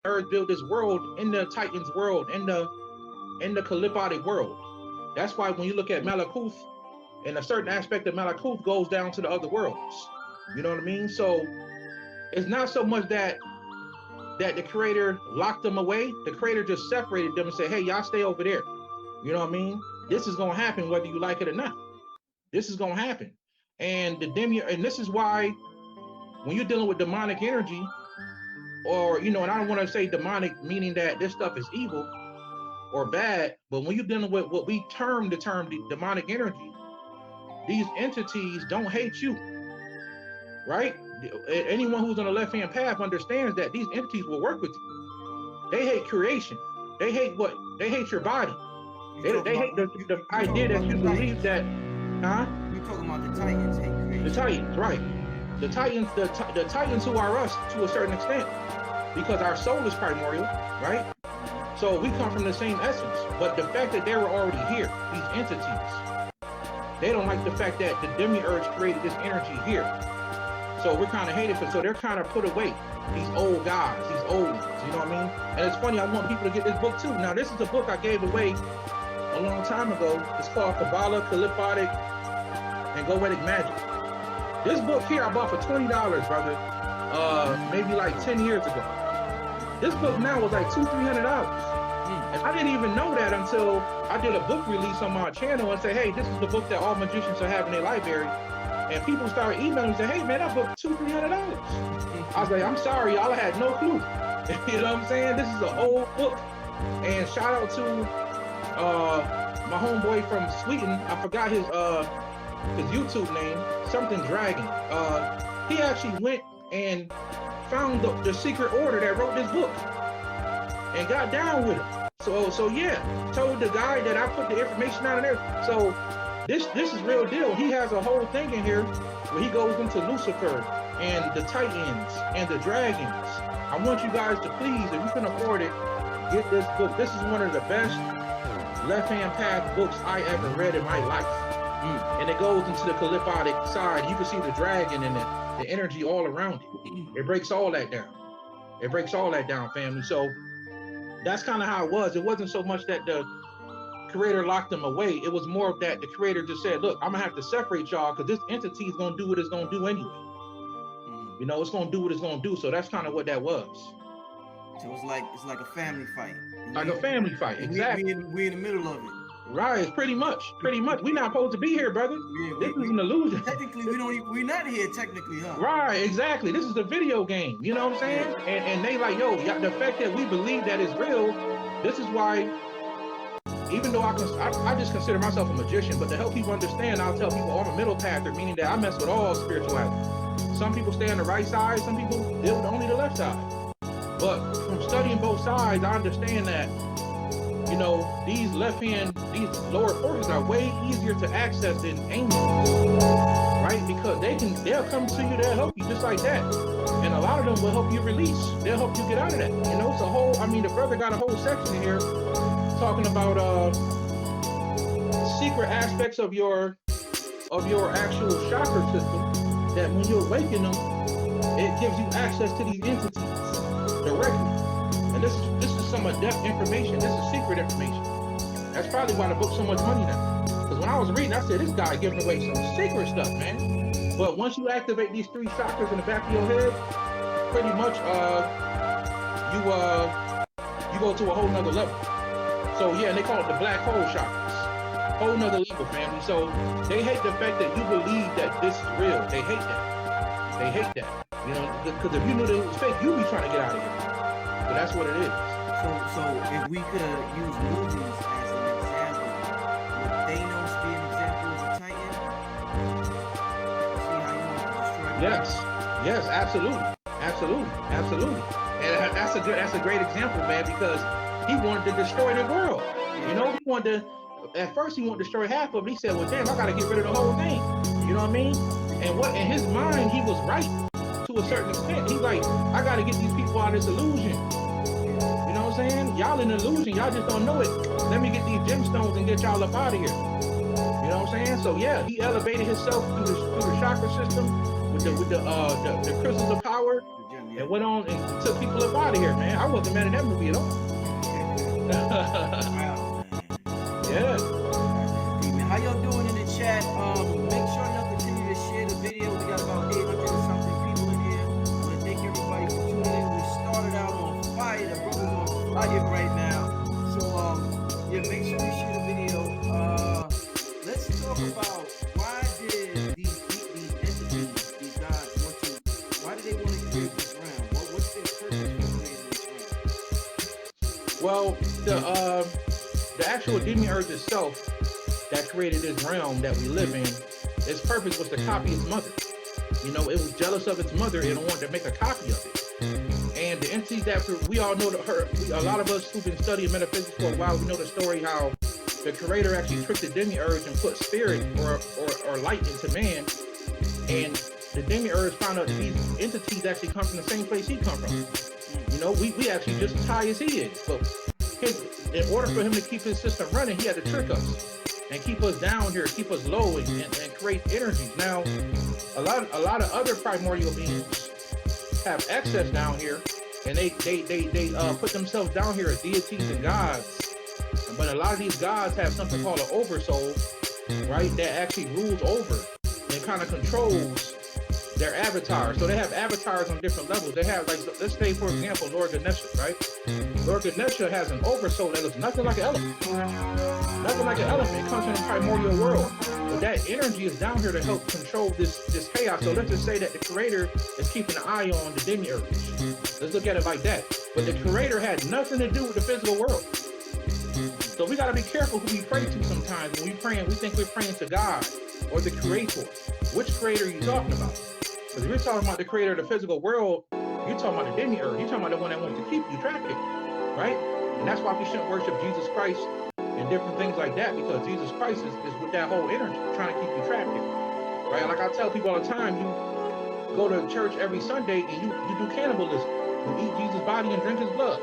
Earth built this world in the Titans world, in the Kalipotic world. That's why when you look at Malakuth, and a certain aspect of Malakuth goes down to the other worlds. You know what I mean? So it's not so much that the creator locked them away. The creator just separated them and said, hey, y'all stay over there. You know what I mean? This is gonna happen whether you like it or not. This is gonna happen. And and this is why when you're dealing with demonic energy, or and I don't want to say demonic meaning that this stuff is evil or bad, but when you're dealing with what we term the demonic energy, these entities don't hate you, right? Anyone who's on the left-hand path understands that these entities will work with you. They hate creation. They hate your body. They hate the idea that you believe that, huh? You're talking about the Titans hate creation. The Titans, right. The Titans who are us to a certain extent, because our soul is primordial, right? So we come from the same essence. But the fact that they were already here, these entities, they don't like the fact that the demiurge created this energy here. So we're kind of hated for, so they're kind of put away. These old guys, these old ones, you know what I mean? And it's funny, I want people to get this book too. Now, this is a book I gave away a long time ago. It's called Kabbalah, Kalipotic, and Goetic Magic. This book here I bought for $20, brother. Maybe like 10 years ago. This book now was like $200-300. And I didn't even know that until I did a book release on my channel and said, hey, this is the book that all magicians should have in their library. And people started emailing me and say, hey man, that book $200-300. I was like, I'm sorry, y'all, I had no clue. You know what I'm saying? This is an old book. And shout out to my homeboy from Sweden. I forgot his YouTube name, something Dragon. He actually went and found the secret order that wrote this book and got down with it. So yeah, told the guy that I put the information out in there. So this is real deal. He has a whole thing in here where he goes into Lucifer and the Titans and the dragons. I want you guys to please, if you can afford it, get this book. This is one of the best left-hand path books I ever read in my life. And it goes into the Kalipotic side. You can see the dragon and the energy all around it. It breaks all that down. It breaks all that down, family. So that's kind of how it was. It wasn't so much that the creator locked them away. It was more of that the creator just said, look, I'm gonna have to separate y'all because this entity is gonna do what it's gonna do anyway. You know, it's gonna do what it's gonna do. So that's kind of what that was. So it's like a family fight. Like a family fight, exactly. We in the middle of it. Right, pretty much. We're not supposed to be here, brother. This is an illusion. Technically, we're not here technically, huh? Right, exactly. This is a video game. You know what I'm saying? And they like, yo, the fact that we believe that is real, this is why, even though I just consider myself a magician, but to help people understand, I'll tell people I'm a middle pather, meaning that I mess with all spirituality. Some people stay on the right side, some people deal with only the left side. But from studying both sides, I understand that, you know, these lower portions are way easier to access than angels, right? Because they'll come to you, they'll help you just like that. And a lot of them will help you release. They'll help you get out of that. You know, it's the brother got a whole section in here talking about secret aspects of your actual chakra system, that when you awaken them, it gives you access to these entities directly. And this is some adept information. This is secret information. That's probably why the book's so much money now. Because when I was reading, I said, this guy giving away some secret stuff, man. But once you activate these 3 chakras in the back of your head, pretty much you go to a whole nother level. So yeah, and they call it the black hole chakras. Whole nother level, family. So they hate the fact that you believe that this is real. They hate that. They hate that. You know, because if you knew that it was fake, you'd be trying to get out of here. But that's what it is. So if we could use movies as an example, would Thanos be an example of a Titan? See how you want to destroy? Yes, absolutely. And that's a great example, man, because he wanted to destroy the world. You know, at first he wanted to destroy half of it. He said, well, damn, I got to get rid of the whole thing. You know what I mean? And in his mind, he was right to a certain extent. He's like, I got to get these people out of this illusion. You know what I'm saying? Y'all in illusion. Y'all just don't know it. Let me get these gemstones and get y'all up out of here. You know what I'm saying? So yeah, he elevated himself through the chakra system, the crystals of power The gem, and went on and took people up out of here, man. I wasn't mad at that movie at all. Wow, man. Yeah. Hey, man, how y'all doing in the chat? Make sure y'all continue to share the video. We got about 800 and something people in here. I want to thank everybody for tuning in. We started out on fire. The brother's on fire right now. So yeah, make sure you share the video. Let's talk about why did these entities, these gods, why do they want to create this realm? What's their purpose for creating this realm? Well, the actual demiurge itself that created this realm that we live in, its purpose was to copy its mother. You know, it was jealous of its mother and wanted to make a copy of it. And the entities that we all know a lot of us who've been studying metaphysics for a while, we know the story how the creator actually tricked the demiurge and put spirit or light into man. And the demiurge found out that these entities actually come from the same place he come from. You know, we actually just as high as he is. But in order for him to keep his system running, he had to trick us and keep us down here, keep us low, and create energies. Now, a lot of other primordial beings have access down here, and they put themselves down here as deities and gods. But a lot of these gods have something called an oversoul, right? That actually rules over and kind of controls their avatars. So they have avatars on different levels. They have, like, let's say, for example, Lord Ganesha, right? Lord Ganesha has an oversoul that looks nothing like an elephant. Nothing like an elephant. It comes from the primordial world. But that energy is down here to help control this chaos. So let's just say that the creator is keeping an eye on the demiurge. Let's look at it like that. But the creator had nothing to do with the physical world. So we got to be careful who we pray to sometimes. When we praying, we think we're praying to God or the creator. Which creator are you talking about? Because if you're talking about the creator of the physical world, you're talking about the demiurge. You're talking about the one that wants to keep you trapped here, right? And that's why we shouldn't worship Jesus Christ and different things like that, because Jesus Christ is with that whole energy, trying to keep you trapped here, right? Like I tell people all the time, you go to church every Sunday and you do cannibalism. You eat Jesus' body and drink his blood,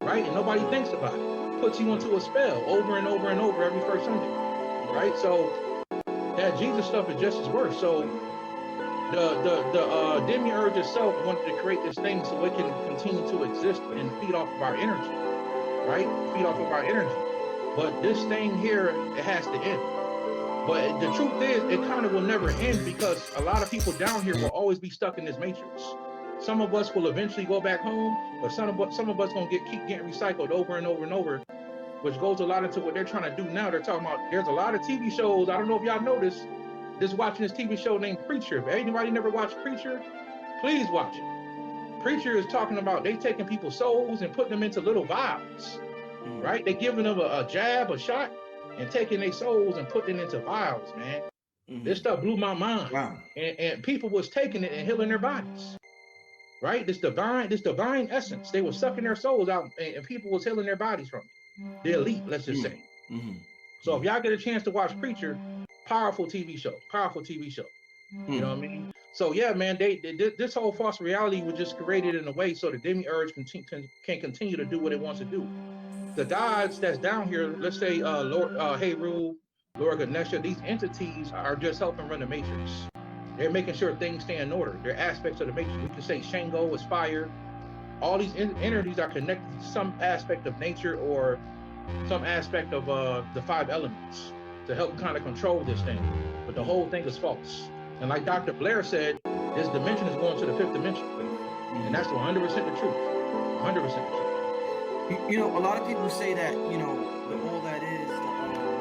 right? And nobody thinks about it. Puts you into a spell over and over and over every first Sunday, right? So that Jesus stuff is just as worse. So the demiurge itself wanted to create this thing so it can continue to exist and feed off of our energy, right? Feed off of our energy. But this thing here, it has to end. But the truth is, it kind of will never end, because a lot of people down here will always be stuck in this matrix. Some of us will eventually go back home, but some of us gonna keep getting recycled over and over and over, which goes a lot into what they're trying to do now. They're talking about, there's a lot of TV shows. I don't know if y'all noticed. Just watching this TV show named Preacher. If anybody never watched Preacher, please watch it. Preacher is talking about they taking people's souls and putting them into little vials, right? They giving them a jab, a shot, and taking their souls and putting it into vials, man. This stuff blew my mind. Wow. And people was taking it and healing their bodies, right? This divine essence. They were sucking their souls out, and people was healing their bodies from it. The elite, let's just say. So if y'all get a chance to watch Preacher, powerful TV show. You know what I mean? So yeah, man, this whole false reality was just created in a way so the demiurge can continue to do what it wants to do. The gods that's down here, let's say Lord Heru, Lord Ganesha, these entities are just helping run the matrix. They're making sure things stay in order. They're aspects of the matrix. We can say Shango is fire. All these entities are connected to some aspect of nature or some aspect of the 5 elements to help kind of control this thing. But the whole thing is false. And like Dr. Blair said, this dimension is going to the 5th dimension. And that's 100% the truth. 100% the truth. You know, a lot of people say that, you know, all that is the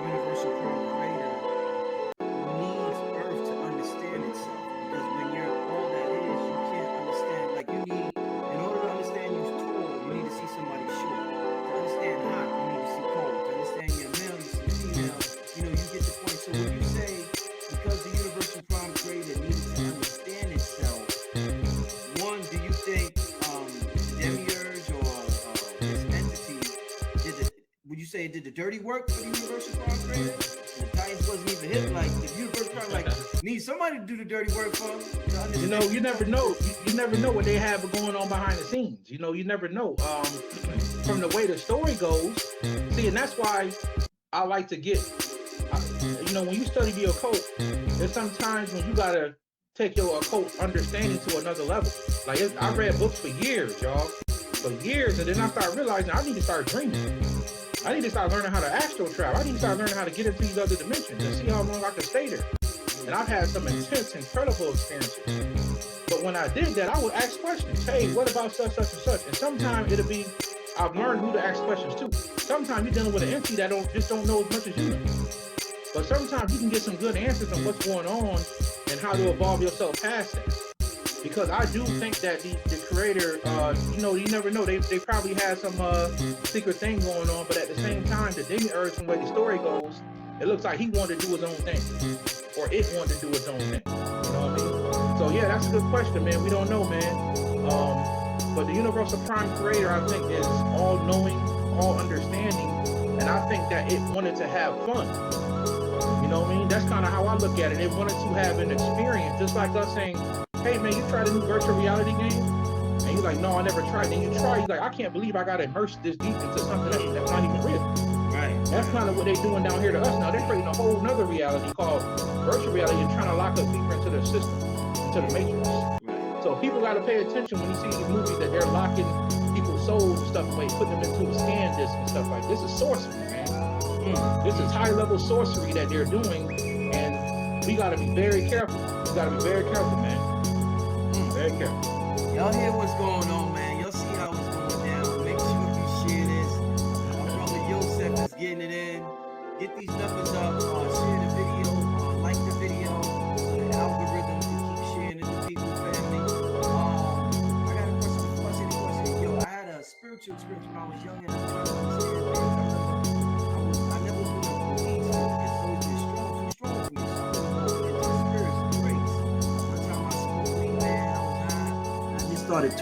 universal creator needs Earth to understand itself. Because when you're all that is, you can't understand. Like, you need, in order to understand you're tall, you need to see somebody short. To understand hot, you need to see cold. To understand you're male, you see female. You know, you get the point. So when you say, because the universal prime creator needs to understand itself, one, do you think demiurge or this entity would you say it did the dirty work for the universal prime creator? The Titans wasn't even hit, like the universal prime like needs somebody to do the dirty work for them. You know, you never know. You never know what they have going on behind the scenes. You know, you never know. From the way the story goes, see, and that's why I like to get, you know, when you study the occult, there's sometimes when you gotta take your occult understanding to another level. Like I read books for years, y'all, for years, and then I started realizing I need to start dreaming. I need to start learning how to astral travel. I need to start learning how to get into these other dimensions and see how long I can stay there. And I've had some intense, incredible experiences. But when I did that, I would ask questions. Hey, what about such, such, and such? And sometimes it'll be, I've learned who to ask questions to. Sometimes you're dealing with an entity that just don't know as much as you know. But sometimes you can get some good answers on what's going on and how to evolve yourself past it. Because I do think that the creator, you never know. They probably had some secret thing going on, but at the same time, the demiurge, from the way the story goes, it looks like he wanted to do his own thing, or it wanted to do its own thing. You know what I mean? So yeah, that's a good question, man. We don't know, man. But the Universal Prime Creator, I think, is all knowing, all understanding, and I think that it wanted to have fun. You know what I mean? That's kind of how I look at it. It wanted to have an experience, just like us saying, hey man, you tried a new virtual reality game? And you're like, no, I never tried. Then you try, you're like, I can't believe I got immersed this deep into something that's not even real. Right. That's kind of what they're doing down here to us now. They're creating a whole nother reality called virtual reality and trying to lock us deeper into their system, into the matrix. Right. So people got to pay attention when you see these movies that they're locking people's souls and stuff away, putting them into a scan disc and stuff like this. Is sorcery, man. This is high level sorcery that they're doing, and we got to be very careful. We got to be very careful, man. Very careful. Y'all hear what's going on, man. Y'all see how it's going down. Make sure you share this. My brother Yosef is getting it in. Get these numbers up. Share the video. Like the video. So the algorithm can keep sharing it to people, family. I got a question before I say the question. Yo, I had a spiritual experience when I was young and I'm trying to understand things. I never been a police. It's always been too strong for me. So I'm going into the spirits and grace. One time I smoked weed, man. I just started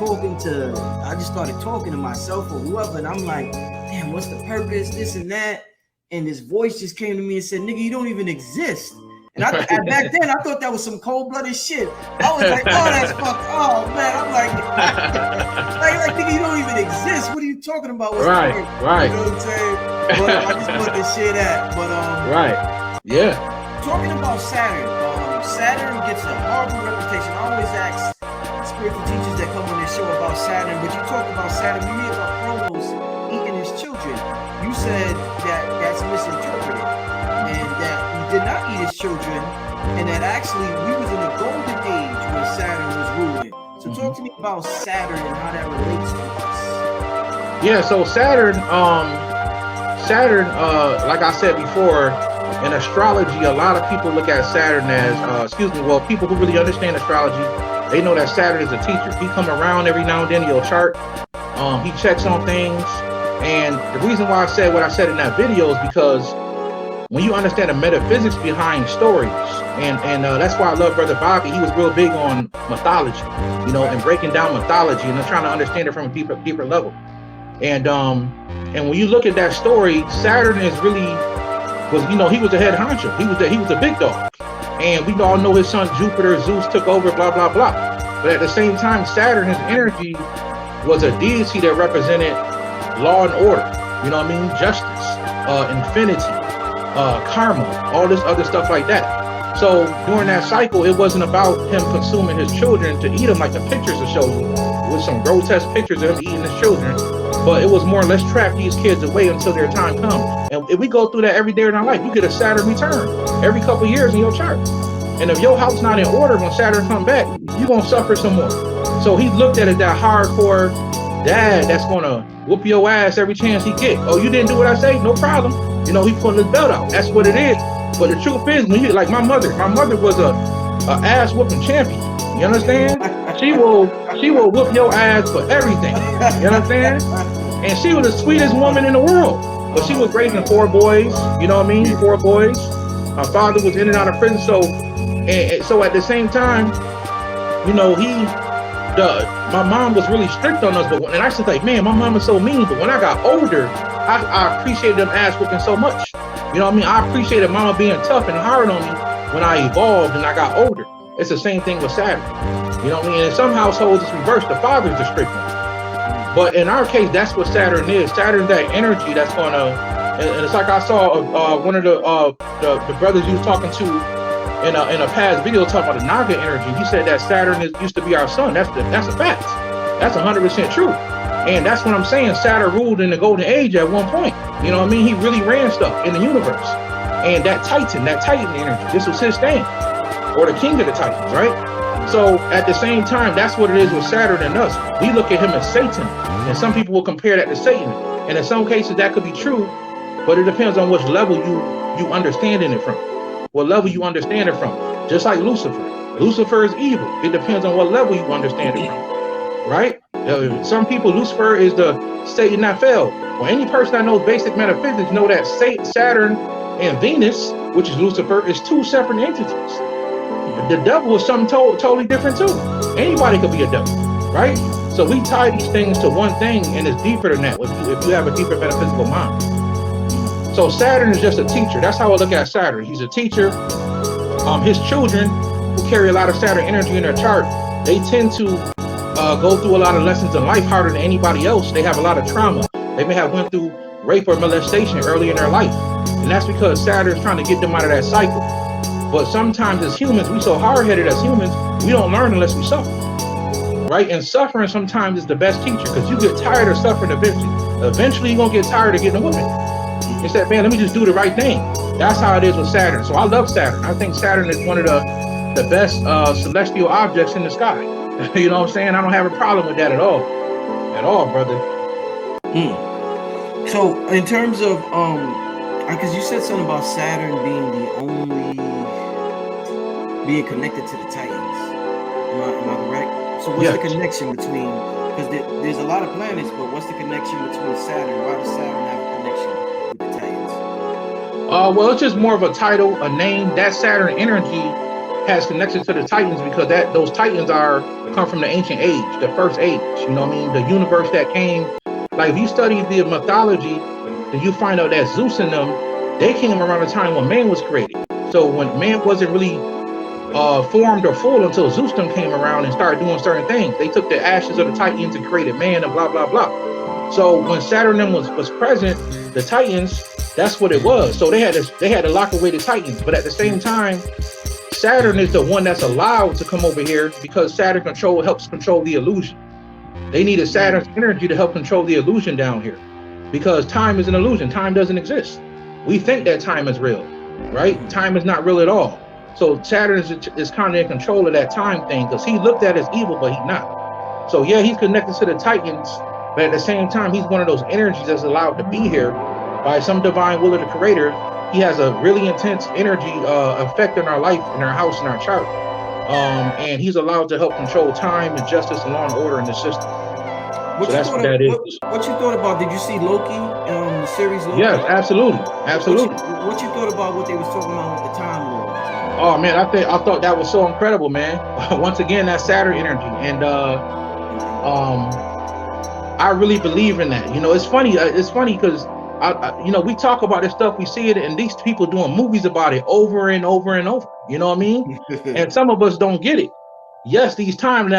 talking to myself or whoever, and I'm like, damn, what's the purpose, this and that? And this voice just came to me and said, nigga, you don't even exist. And back then I thought that was some cold-blooded shit. I was like, oh, that's fucked. Oh man, I'm like, like nigga, you don't even exist. What are you talking about? What's right. You know what I'm saying? But I just wanted to share that. But right, yeah. Talking about Saturn, Saturn gets a horrible reputation. I always ask spiritual teachers that come on this show about Saturn, but you talk about Saturn, you hear about Kronos eating his children. You said that that's misinterpreted, and that he did not eat his children, and that actually we was in the golden age when Saturn was ruling. So talk to me about Saturn and how that relates to us. Yeah, so Saturn, like I said before, in astrology, a lot of people look at Saturn as, people who really understand astrology, they know that Saturn is a teacher. He come around every now and then in your chart. He checks on things. And the reason why I said what I said in that video is because when you understand the metaphysics behind stories, and that's why I love Brother Bobby. He was real big on mythology, and breaking down mythology and trying to understand it from a deeper level. And when you look at that story, Saturn is really he was the head honcho. He was the big dog. And we all know his son Jupiter, Zeus took over, blah, blah, blah. But at the same time, Saturn, his energy was a deity that represented law and order. You know what I mean? Justice, infinity, karma, all this other stuff like that. So during that cycle, it wasn't about him consuming his children to eat them like the pictures will show you, with some grotesque pictures of him eating his children. But it was more, let's trap these kids away until their time comes. And if we go through that every day in our life, you get a Saturn return every couple of years in your chart. And if your house not in order when Saturn come back, you're going to suffer some more. So he looked at it, that hardcore dad that's going to whoop your ass every chance he get. Oh, you didn't do what I say? No problem. He pulling his belt out. That's what it is. But the truth is, when you, like my mother was a ass whooping champion. You understand? She will whoop your ass for everything. You understand? And she was the sweetest woman in the world. But she was raising 4 boys. You know what I mean? 4 boys. My father was in and out of prison. So at the same time, my mom was really strict on us. And I used to think, man, my mom is so mean. But when I got older, I appreciated them ass whooping so much. You know what I mean? I appreciated mama being tough and hard on me when I evolved and I got older. It's the same thing with Saturn. You know what I mean? In some households, it's reversed. The father's the strict one. But in our case, that's what Saturn is. Saturn's that energy that's going to, and it's like I saw one of the brothers you was talking to in a past video talking about the Naga energy. He said that Saturn used to be our sun. That's a fact. That's 100% true. And that's what I'm saying. Saturn ruled in the golden age at one point. You know what I mean? He really ran stuff in the universe. And that Titan energy, this was his thing, or the king of the Titans, right? So at the same time, that's what it is with Saturn and us. We look at him as Satan, and some people will compare that to Satan. And in some cases that could be true, but it depends on which level you understanding it from. What level you understand it from. Just like Lucifer. Lucifer is evil. It depends on what level you understand it from, right? Some people, Lucifer is the Satan that fell. Well, any person that knows basic metaphysics know that Saturn and Venus, which is Lucifer, is two separate entities. The devil is something totally different too. Anybody could be a devil, right? So we tie these things to one thing, and it's deeper than that if you have a deeper metaphysical mind. So Saturn is just a teacher. That's how I look at Saturn. He's a teacher. His children, who carry a lot of Saturn energy in their chart, they tend to go through a lot of lessons in life harder than anybody else. They have a lot of trauma. They may have went through rape or molestation early in their life. And that's because Saturn is trying to get them out of that cycle. But sometimes as humans, we so hard-headed as humans, we don't learn unless we suffer, right? And suffering sometimes is the best teacher, because you get tired of suffering eventually. Eventually, you're going to get tired of getting a whipping. You said, man, let me just do the right thing. That's how it is with Saturn. So I love Saturn. I think Saturn is one of the best celestial objects in the sky. You know what I'm saying? I don't have a problem with that at all. At all, brother. So in terms of because you said something about Saturn being the only being connected to the Titans. Am I correct? So what's the connection between, because there's a lot of planets, but what's the connection between Saturn? Why does Saturn have a connection with the Titans? Well, it's just more of a title, a name. That Saturn energy has connection to the Titans because those Titans come from the ancient age, the first age. You know what I mean? The universe that came. Like if you study the mythology, then you find out that Zeus and them, they came around the time when man was created. So when man wasn't really formed or full until Zeus them came around and started doing certain things. They took the ashes of the Titans and created man and blah, blah, blah. So when Saturn them was present, the Titans, that's what it was. So they had to lock away the Titans. But at the same time, Saturn is the one that's allowed to come over here because Saturn helps control the illusion. They needed Saturn's energy to help control the illusion down here because time is an illusion. Time doesn't exist. We think that time is real, right? Time is not real at all. So Saturn is kind of in control of that time thing because he looked at as evil, but he's not. So yeah, he's connected to the Titans, but at the same time, he's one of those energies that's allowed to be here by some divine will of the creator. He has a really intense energy effect in our life, in our house, in our chart. And he's allowed to help control time and justice and law and order in the system. What you thought about, did you see Loki, the series Loki? Yes, absolutely. Absolutely. What you thought about what they was talking about with the Time Lord? Oh man, I thought that was so incredible, man. Once again, that Saturn energy. And I really believe in that. You know, it's funny because we talk about this stuff, we see it, and these people doing movies about it over and over and over. You know what I mean? And some of us don't get it. Yes, the term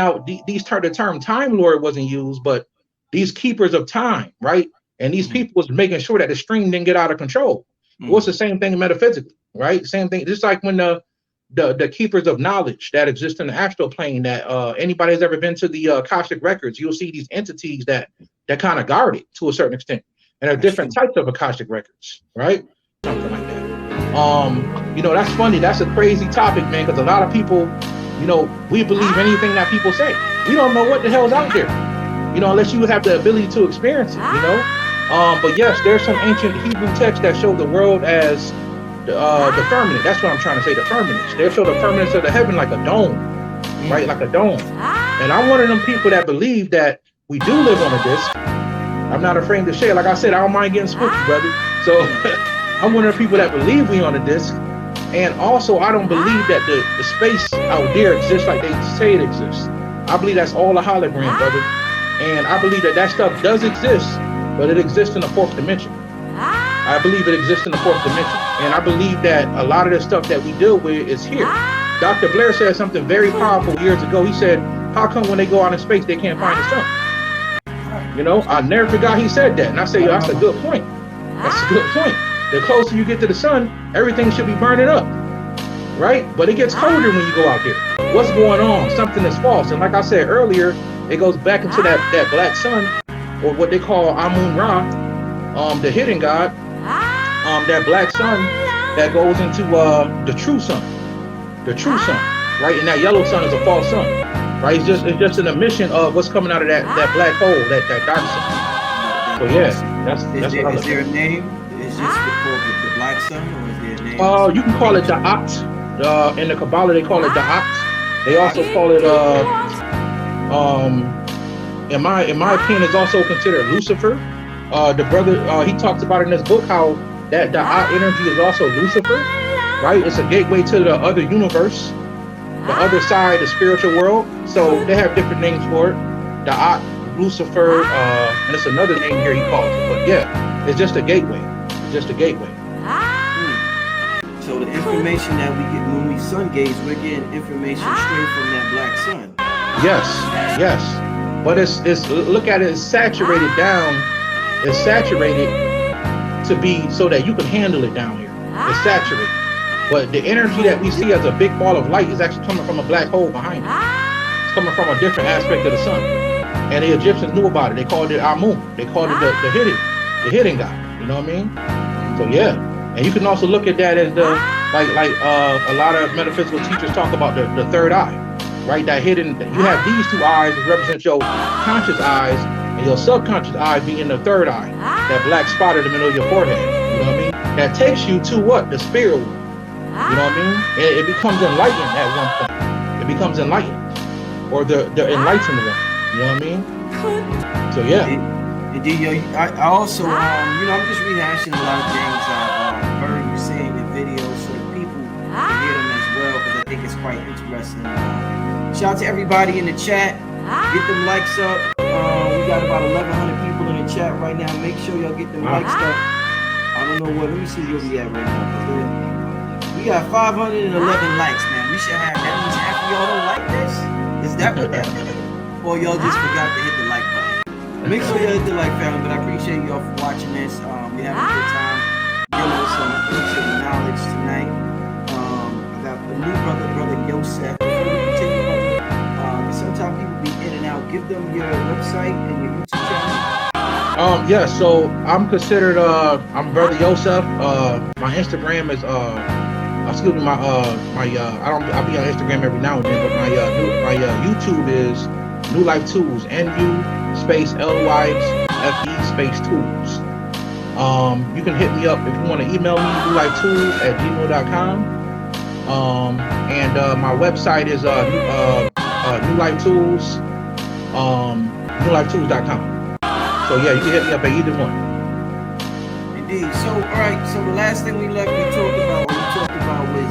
Time Lord wasn't used, but these keepers of time, right? And these people was making sure that the stream didn't get out of control. Well, it's the same thing metaphysically, right? Same thing, just like when the keepers of knowledge that exist in the astral plane, that anybody has ever been to the Akashic records, you'll see these entities that kind of guard it to a certain extent. And there are different types of Akashic records, right? Something like that. That's funny. That's a crazy topic, man, because a lot of people, we believe anything that people say. We don't know what the hell's out there, unless you have the ability to experience it, But yes, there's some ancient Hebrew texts that show the world as the firmament. That's what I'm trying to say, the firmament. They show the firmament of the heaven like a dome, right? Like a dome. And I'm one of them people that believe that we do live on a disc. I'm not afraid to share. Like I said, I don't mind getting spooky, brother. So I'm one of the people that believe we on a disc. And also, I don't believe that the space out there exists like they say it exists. I believe that's all a hologram, brother. And I believe that stuff does exist, but it exists in the fourth dimension. I believe it exists in the fourth dimension. And I believe that a lot of the stuff that we deal with is here. Dr. Blair said something very powerful years ago. He said, how come when they go out in space, they can't find the sun? I never forgot he said that. And I say, that's a good point. That's a good point. The closer you get to the sun, everything should be burning up. right? But it gets colder when you go out there. What's going on? Something is false. And like I said earlier, it goes back into that black sun, or what they call Amun Ra, the hidden god, that black sun that goes into the true sun, right? And that yellow sun is a false sun, right? It's just an emission of what's coming out of that black hole, that dark sun. So yeah, that's what I look Is there a at. name? Is this called the black sun, or is there a name? You can call it Da'at. In the Kabbalah, they call it Da'at. They also call it in my opinion, is also considered Lucifer. The brother, he talks about in this book how that Da'at energy is also Lucifer, right? It's a gateway to the other universe, the other side, the spiritual world. So they have different names for it. Da'at, Lucifer, and it's another name here he calls it. But yeah, it's just a gateway. It's just a gateway. So the information that we get when we sun gaze, we're getting information straight from that black sun. Yes. But it's look at it, it's saturated down. It's saturated to be so that you can handle it down here. It's saturated. But the energy that we see as a big ball of light is actually coming from a black hole behind it. It's coming from a different aspect of the sun. And the Egyptians knew about it. They called it Amun. They called it the hidden god. You know what I mean? So yeah. And you can also look at that as the like a lot of metaphysical teachers talk about the third eye, right? That hidden. You have these two eyes that represent your conscious eyes, and your subconscious eye being the third eye, that black spot in the middle of your forehead. You know what I mean? That takes you to what? The spirit world. You know what I mean? It becomes enlightened at one point. It becomes enlightened, or the enlightened one. You know what I mean? So yeah. Indeed, I also, I'm just rehashing a lot of things I've heard you say in your videos so that people can hear them as well, because I think it's quite interesting. Shout out to everybody in the chat. Get them likes up. We got about 1,100 people in the chat right now. Make sure y'all get them likes up. I don't know what, let me see where we at right now. We got 511 likes, man. We should have, that means half of y'all don't like this? Is that what that means? Or y'all just forgot to hit the like button? Make sure you hit the like, family, but I appreciate y'all for watching this. We having a good time dealing with some ancient knowledge tonight. I got a new brother Yosef. Before we continue, brother, sometimes people be in and out. Give them your website and your YouTube channel. Yeah, so I'm considered I'm Brother Yosef. My Instagram is excuse me, I'll be on Instagram every now and then, but my YouTube is New Life Tools, NU space LYFE space tools. You can hit me up if you want to email me, newlifetools@gmail.com. And my website is New Life Tools, newlifetools.com. So yeah, you can hit me up at either one. Indeed. So all right. So the last thing we talked about was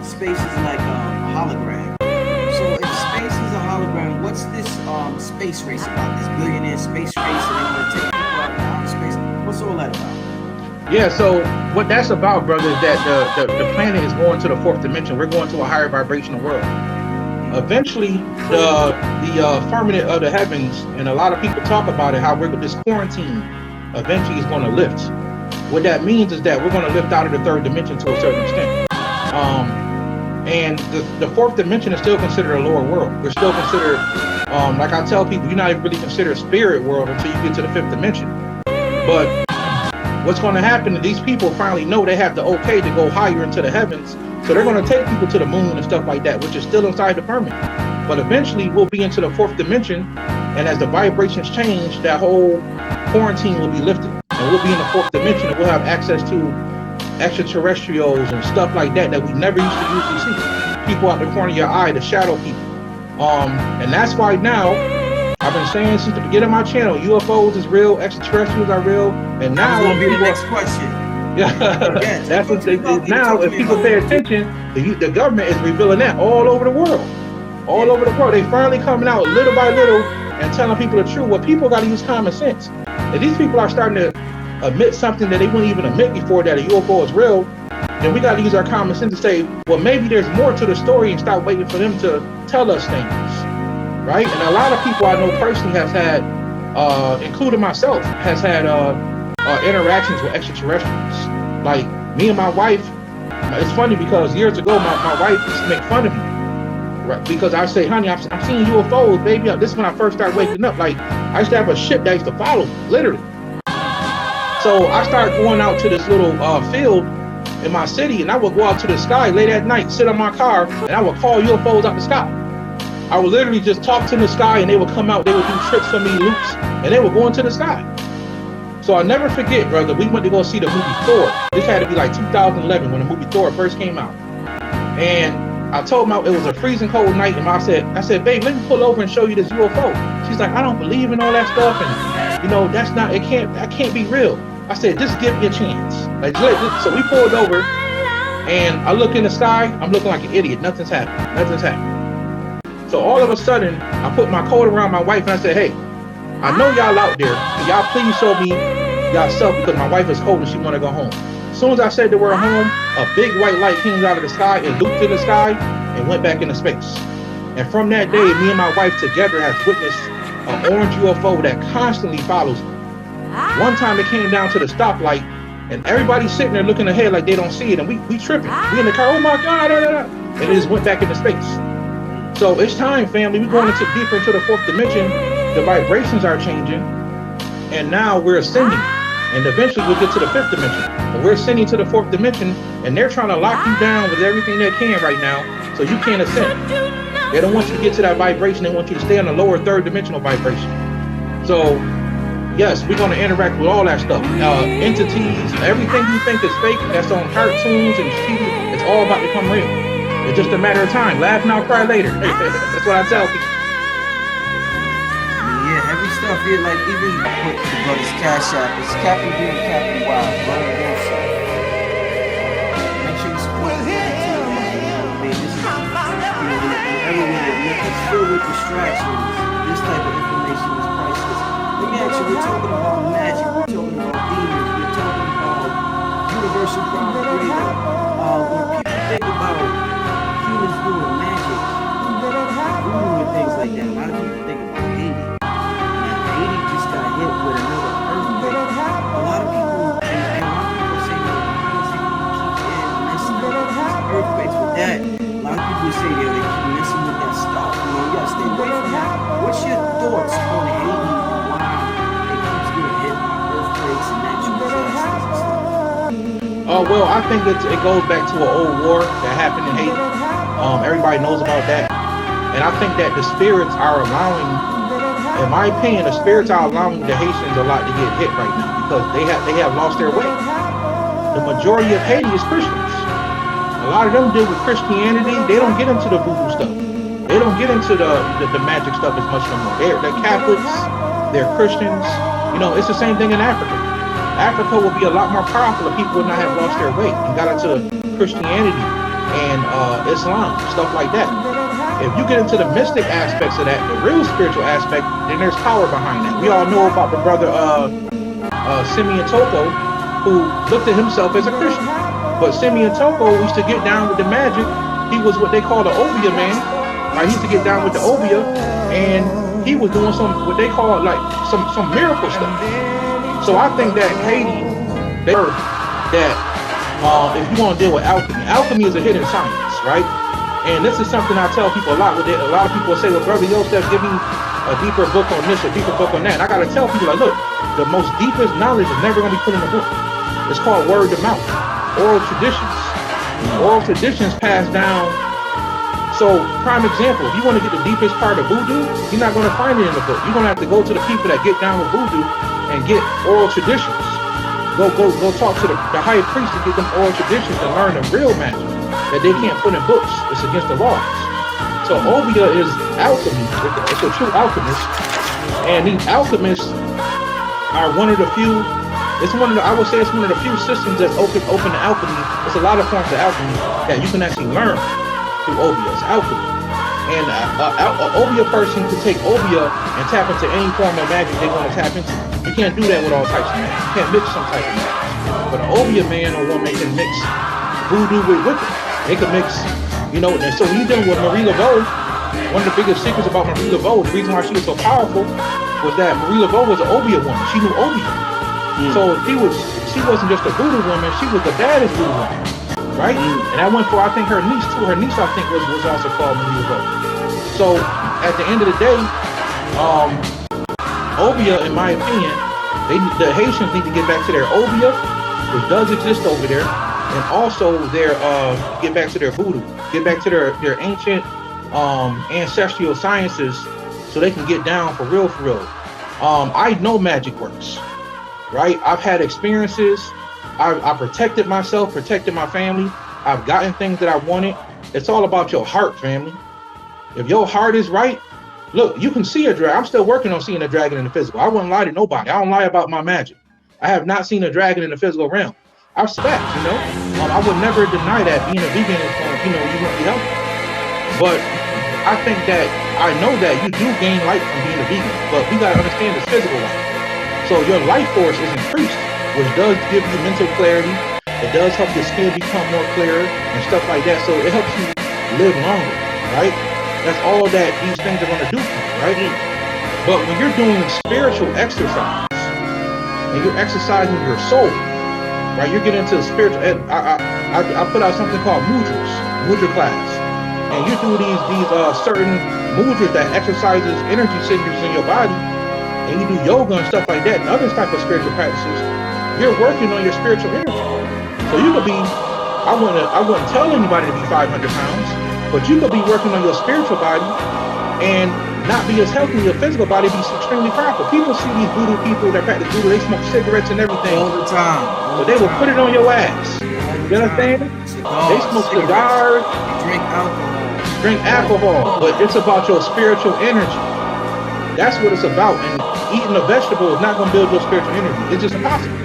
space is like a hologram. So if space is a hologram, what's this space race about? This billionaire space race, and they want to take people out into outer space. What's all that about? Yeah, so what that's about, brother, is that the planet is going to the fourth dimension. We're going to a higher vibrational world. Eventually, the firmament of the heavens, and a lot of people talk about it, how this quarantine eventually is going to lift. What that means is that we're going to lift out of the third dimension to a certain extent. And the fourth dimension is still considered a lower world. We're still considered, like I tell people, you're not even really considered spirit world until you get to the fifth dimension. But what's going to happen is these people finally know they have the okay to go higher into the heavens. So they're going to take people to the moon and stuff like that, which is still inside the firmament. But eventually we'll be into the fourth dimension. And as the vibrations change, that whole quarantine will be lifted. And we'll be in the fourth dimension, and we'll have access to extraterrestrials and stuff like that we never used to usually see. People out the corner of your eye, the shadow people. And that's why now, I've been saying since the beginning of my channel, UFOs is real, extraterrestrials are real, and now That's gonna be the next question. Yeah, that's what they do. Now, if people pay attention, the government is revealing that all over the world. All over the world. They finally coming out little by little and telling people the truth. Well, people got to use common sense. If these people are starting to admit something that they wouldn't even admit before, that a UFO is real, then we got to use our common sense to say, well, maybe there's more to the story, and stop waiting for them to tell us things, right? And a lot of people I know personally has had, including myself, has had interactions with extraterrestrials. Like me and my wife, It's funny because years ago, my wife used to make fun of me, right? Because I say, honey, I'm seeing UFOs, baby. This is when I first started waking up. Like, I used to have a ship that used to follow me, literally. So I started going out to this little field in my city, and I would go out to the sky late at night, sit on my car, and I would call UFOs out the sky. I would literally just talk to the sky, and they would come out, they would do tricks for me, loops, and they would go into the sky. So I'll never forget, brother, we went to go see the movie Thor. This had to be like 2011 when the movie Thor first came out. And I told him it was a freezing cold night, and I said, babe, let me pull over and show you this UFO. She's like, I don't believe in all that stuff, and you know, that can't be real. I said, just give me a chance. So we pulled over, and I look in the sky, I'm looking like an idiot. Nothing's happening. So all of a sudden, I put my coat around my wife, and I said, hey, I know y'all out there. Can y'all please show me y'allself, because my wife is cold and she want to go home. As soon as I said the word home, a big white light came out of the sky and looped in the sky and went back into space. And from that day, me and my wife together have witnessed an orange UFO that constantly follows me. One time it came down to the stoplight, and everybody's sitting there looking ahead like they don't see it, and we tripping. We in the car, oh my God, and it just went back into space. So it's time, family. We're going deeper into the fourth dimension. The vibrations are changing, and now we're ascending, and eventually we'll get to the fifth dimension. But we're ascending to the fourth dimension, and they're trying to lock you down with everything they can right now, so you can't ascend. They don't want you to get to that vibration. They want you to stay on the lower third dimensional vibration. So yes, we're going to interact with all that stuff. Entities, everything you think is fake, that's on cartoons and TV, it's all about to become real. It's just a matter of time. Laugh now, cry later. That's what I tell people. Yeah, heavy stuff here, like even put the brother's Cash App. It's Captain B and Captain Wild, brother Wilson. Make sure you support the team, man. I mean, this is, everywhere it's filled with distractions. This type of information is priceless. Let me ask you, we're talking about magic, we're talking about demons, we're talking about universal crime creator. When people think about humans doing magic, voodoo and things like that, a lot of people think about Haiti. Now, Haiti just got hit with another earthquake. A lot of people, and a lot of people say, no, honestly, keep messing with these earthquakes with that. A lot of people say they keep messing with that stuff. You know, you gotta stay away from that. What's your thoughts on Haiti? Well, I think it goes back to an old war that happened in Haiti. Everybody knows about that. And I think that the spirits are allowing, in my opinion, the spirits are allowing the Haitians a lot to get hit right now because they have lost their way. The majority of Haiti is Christians. A lot of them deal with Christianity. They don't get into the voodoo stuff. They don't get into the magic stuff as much no more. They're Catholics. They're Christians. You know, it's the same thing in Africa. Africa would be a lot more powerful if people would not have lost their way and got into Christianity and Islam, stuff like that. If you get into the mystic aspects of that, the real spiritual aspect, then there's power behind that. We all know about the brother Simeon Toko, who looked at himself as a Christian. But Simeon Toko used to get down with the magic. He was what they call the Obia man. Right? He used to get down with the Obia, and he was doing what they call like some miracle stuff. So I think that Haiti, that if you want to deal with alchemy is a hidden science, right? And this is something I tell people a lot. A lot of people say, well, Brother Yosef, give me a deeper book on this, a deeper book on that. And I got to tell people, like, look, the most deepest knowledge is never going to be put in a book. It's called word of mouth, oral traditions. Oral traditions passed down. So, prime example, if you want to get the deepest part of voodoo, you're not going to find it in the book. You're going to have to go to the people that get down with voodoo and get oral traditions. Go talk to the higher priest to get them oral traditions and learn the real magic that they can't put in books. It's against the laws. So Obia is alchemy. It's a true alchemist. And these alchemists are one of the few, I would say it's one of the few systems that's open to alchemy. There's a lot of forms of alchemy that you can actually learn through Obia. It's alchemy. And an Obia person can take Obia and tap into any form of magic they want to tap into. You can't do that with all types of magic. You can't mix some type of magic. But an Obia man or woman can mix voodoo with Wicca. They can mix, you know, and so when you're dealing with Marie Laveau, one of the biggest secrets about Marie Laveau, the reason why she was so powerful was that Marie Laveau was an Obia woman. She knew Obia. So she wasn't just a voodoo woman, she was the baddest voodoo woman. right? And I went for, I think her niece too. Her niece, I think, was also called Marie Laveau. So at the end of the day, Obeah, in my opinion, the Haitians need to get back to their Obeah, which does exist over there, and also their get back to their voodoo, get back to their ancient ancestral sciences, so they can get down for real, for real. I know magic works, right? I've had experiences. I protected myself, protected my family. I've gotten things that I wanted. It's all about your heart, family. If your heart is right, look, you can see a dragon. I'm still working on seeing a dragon in the physical. I wouldn't lie to nobody. I don't lie about my magic. I have not seen a dragon in the physical realm. I've facts, you know. I would never deny that being a vegan is going, you know, you won't be healthy. But I think that I know that you do gain life from being a vegan, but we gotta understand this physical life. So your life force is increased, which does give you mental clarity. It does help your skin become more clearer and stuff like that. So it helps you live longer, right? That's all that these things are gonna do for you, right? But when you're doing spiritual exercise and you're exercising your soul, right? You're getting into the spiritual. I put out something called mudra class, and you do these certain mudras that exercises energy centers in your body, and you do yoga and stuff like that, and other type of spiritual practices. You're working on your spiritual energy. So you could be, I wouldn't tell anybody to be 500 pounds, but you could be working on your spiritual body and not be as healthy. Your physical body be extremely powerful. People see these voodoo people that practice voodoo, they smoke cigarettes and everything all the time. But they will put it on your ass. You understand? They smoke cigars, drink alcohol, but it's about your spiritual energy. That's what it's about. And eating a vegetable is not going to build your spiritual energy. It's just impossible.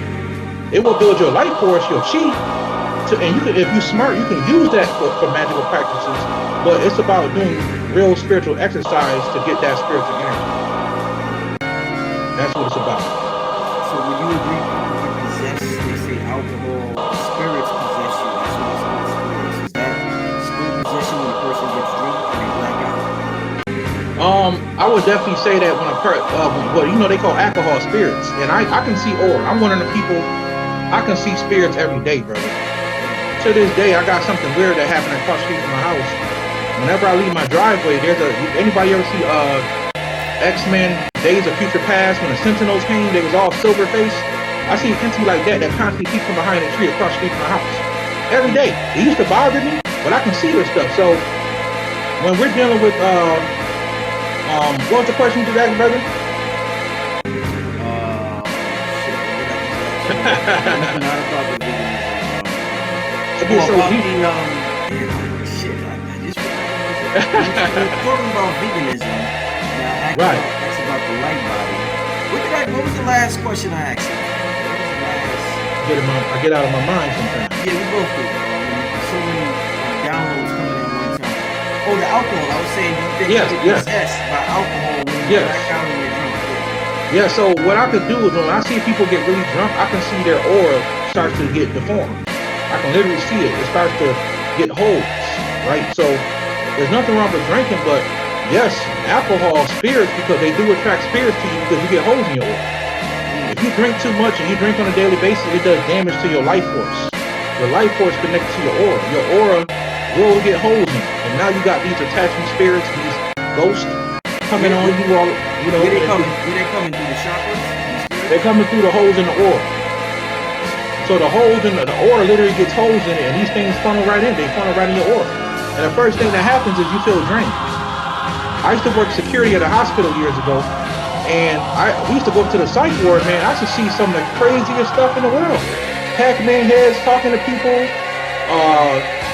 It will build your life force, your chi. And you can, if you're smart, you can use that for magical practices. But it's about doing real spiritual exercise to get that spiritual energy. That's what it's about. So would you agree people get possessed? They say alcohol, spirits possess you. That's what it's called, spirits. Is that spirit possession when a person gets drunk and they black out? I would definitely say that when well, you know, they call alcohol spirits. And I can see aura. I'm one of the people, I can see spirits every day, brother. To this day, I got something weird that happened across the street from my house. Whenever I leave my driveway, anybody ever see X-Men Days of Future Past when the Sentinels came, they was all silver face? I see an entity like that constantly peeks from behind a tree across the street from my house. Every day. It used to bother me, but I can see this stuff. So when we're dealing with what was the question you just asked, brother? Shit, not about the veganism. Okay, so shit, I just we're talking about veganism. Now, right. Asked about the light body. What was the last question I asked you? What was the last? I get out of my mind sometimes. Yeah, we both do. So many downloads coming in one time. Oh, the alcohol. I was saying, do you think you get possessed by alcohol when you black out and you're drunk? Yeah, so what I could do is when I see people get really drunk, I can see their aura starts to get deformed. I can literally see it. It starts to get holes, right? So there's nothing wrong with drinking, but yes, alcohol, spirits, because they do attract spirits to you because you get holes in your aura. If you drink too much and you drink on a daily basis, it does damage to your life force. Your life force connected to your aura. Your aura will get holes in it. And now you got these attachment spirits, these ghosts coming on you all, you know. Where they coming through the chakras? They're coming through the holes in the aura. So the holes in the aura literally gets holes in it, and these things funnel right in. They funnel right in your aura. And the first thing that happens is you feel drained. I used to work security at a hospital years ago, and we used to go up to the psych ward, man. I used to see some of the craziest stuff in the world. Pac-Man heads talking to people.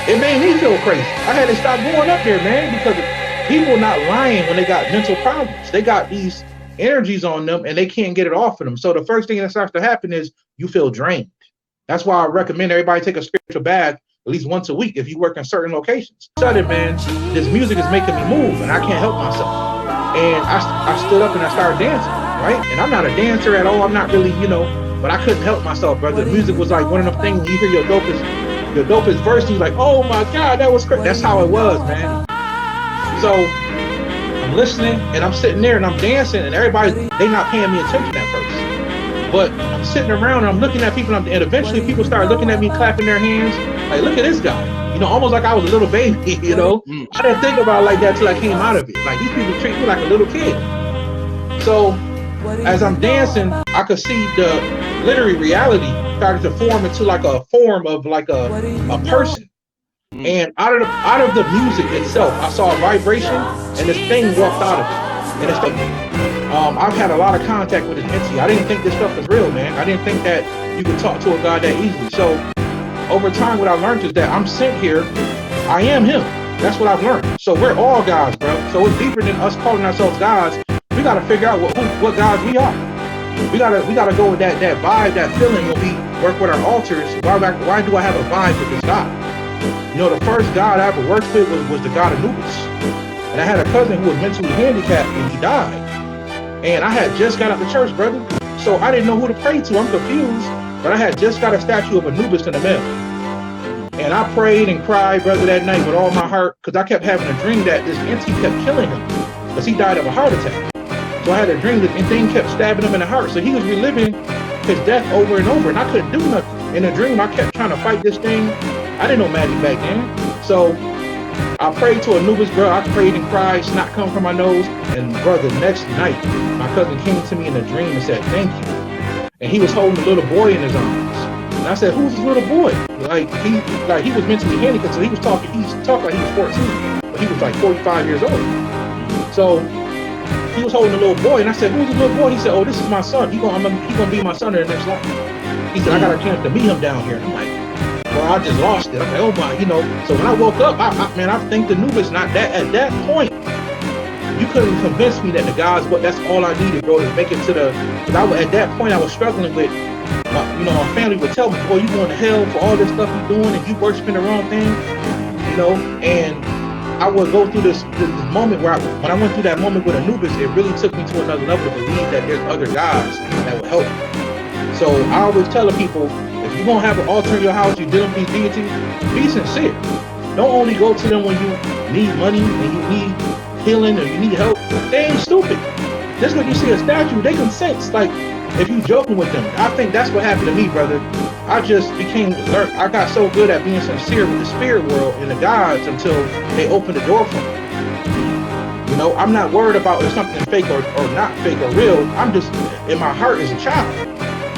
It made me feel crazy. I had to stop going up there, man, because people not lying when they got mental problems. They got these energies on them, and they can't get it off of them. So the first thing that starts to happen is you feel drained. That's why I recommend everybody take a spiritual bath at least once a week if you work in certain locations. Suddenly, man, this music is making me move, and I can't help myself. And I stood up and I started dancing, right? And I'm not a dancer at all. I'm not really, you know, but I couldn't help myself, brother. The music was like one of them things when you hear your dopest verse, and you're like, oh my God, that was crazy. That's how it was, man. So I'm listening and I'm sitting there and I'm dancing, and everybody, they not paying me attention at first. But I'm sitting around and I'm looking at people, and eventually people start looking at me, clapping their hands, like, look at this guy. You know, almost like I was a little baby, you know? I didn't think about it like that till I came out of it. Like, these people treat me like a little kid. So as I'm dancing, I could see the literary reality started to form into like a form of like a person. And out of the music itself, I saw a vibration, and this thing walked out of it. And it's I've had a lot of contact with this entity. I didn't think this stuff was real, man. I didn't think that you could talk to a God that easily. So over time, what I learned is that I'm sent here. I am him. That's what I've learned. So we're all gods, bro. So it's deeper than us calling ourselves gods. We got to figure out what gods we are. We gotta go with that vibe, that feeling when we work with our altars. Why do I have a vibe with this God? You know, the first God I ever worked with was the God Anubis. And I had a cousin who was mentally handicapped, and he died. And I had just got out the church, brother. So I didn't know who to pray to. I'm confused. But I had just got a statue of Anubis in the mail. And I prayed and cried, brother, that night with all my heart, because I kept having a dream that this entity kept killing him, because he died of a heart attack. So I had a dream that the thing kept stabbing him in the heart. So he was reliving his death over and over, and I couldn't do nothing. In a dream, I kept trying to fight this thing. I didn't know magic back then. So I prayed to Anubis, bro. I prayed and cried, snot come from my nose. And bro, the next night, my cousin came to me in a dream and said, thank you. And he was holding a little boy in his arms. And I said, who's this little boy? Like he was mentally handicapped, so he talked like he was 14, but he was like 45 years old. So he was holding a little boy, and I said, who's the little boy? He said, oh, this is my son. He gonna be my son in the next life. He said, I got a chance to meet him down here. And I'm like, well, I just lost it. I'm like, oh my, you know. So when I woke up, I think the Anubis, not that at that point, you couldn't convince me that the gods, but that's all I needed, bro, to make it to the, because at that point I was struggling with, my family would tell me, boy, you going to hell for all this stuff you're doing, and you worshiping the wrong thing, you know. And I would go through this moment where when I went through that moment with Anubis, it really took me to another level to believe that there's other gods that will help me. So I always tell people, if you're going to have an altar in your house, you're dealing with these deities, be sincere. Don't only go to them when you need money and you need healing or you need help. They ain't stupid. Just when you see a statue, they can sense, like, if you joking with them. I think that's what happened to me, brother. I just I got so good at being sincere with the spirit world and the gods until they opened the door for me. You know, I'm not worried about if something's fake or not fake or real. I'm just, in my heart as a child,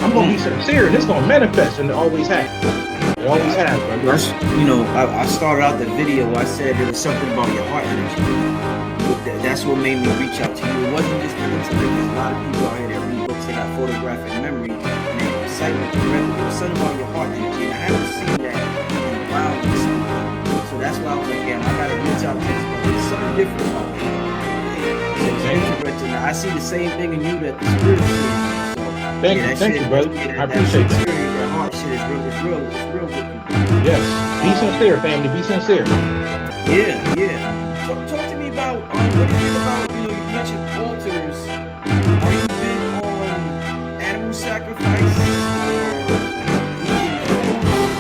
I'm going to be sincere, and it's going to manifest, and it always has. It always has, brother. You know, I started out the video, I said there was something about your heart energy. That's what made me reach out to you. It wasn't just the intellect. There's a lot of people out here that read books, they got photographic memory, and they recite what they read. There was something about your heart energy, and I haven't seen that in a while when you speak. So that's why I was like, damn, I gotta reach out to this, but there's something different about it. It's interesting. I see the same thing in you that the spirit sees. So, thank you, brother. I appreciate that. That heart shit is real with you. Yes, be sincere, family. Be sincere. Yeah. Talk to me about what do you think about, you mentioned altars. Are you big on animal sacrifice or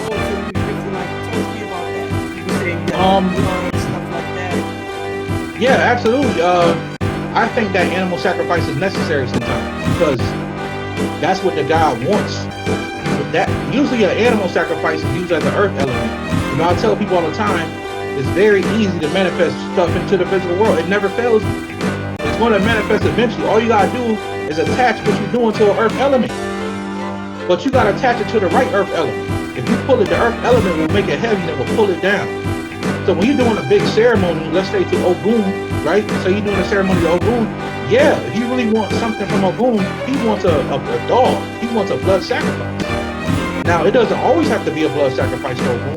altar? Talk to me about that. You saying stuff like that. Yeah, absolutely. I think that animal sacrifice is necessary sometimes because that's what the God wants. But that usually an animal sacrifice is used as an earth element. You know, I tell people all the time, it's very easy to manifest stuff into the physical world. It never fails me. It's going to manifest eventually. All you got to do is attach what you're doing to an earth element. But you got to attach it to the right earth element. If you pull it, the earth element will make it heavy and it will pull it down. So when you're doing a big ceremony, let's say to Ogun, right? So you're doing a ceremony to Ogun. Yeah, if you really want something from Ogun, he wants a dog. He wants a blood sacrifice. Now, it doesn't always have to be a blood sacrifice to Ogun.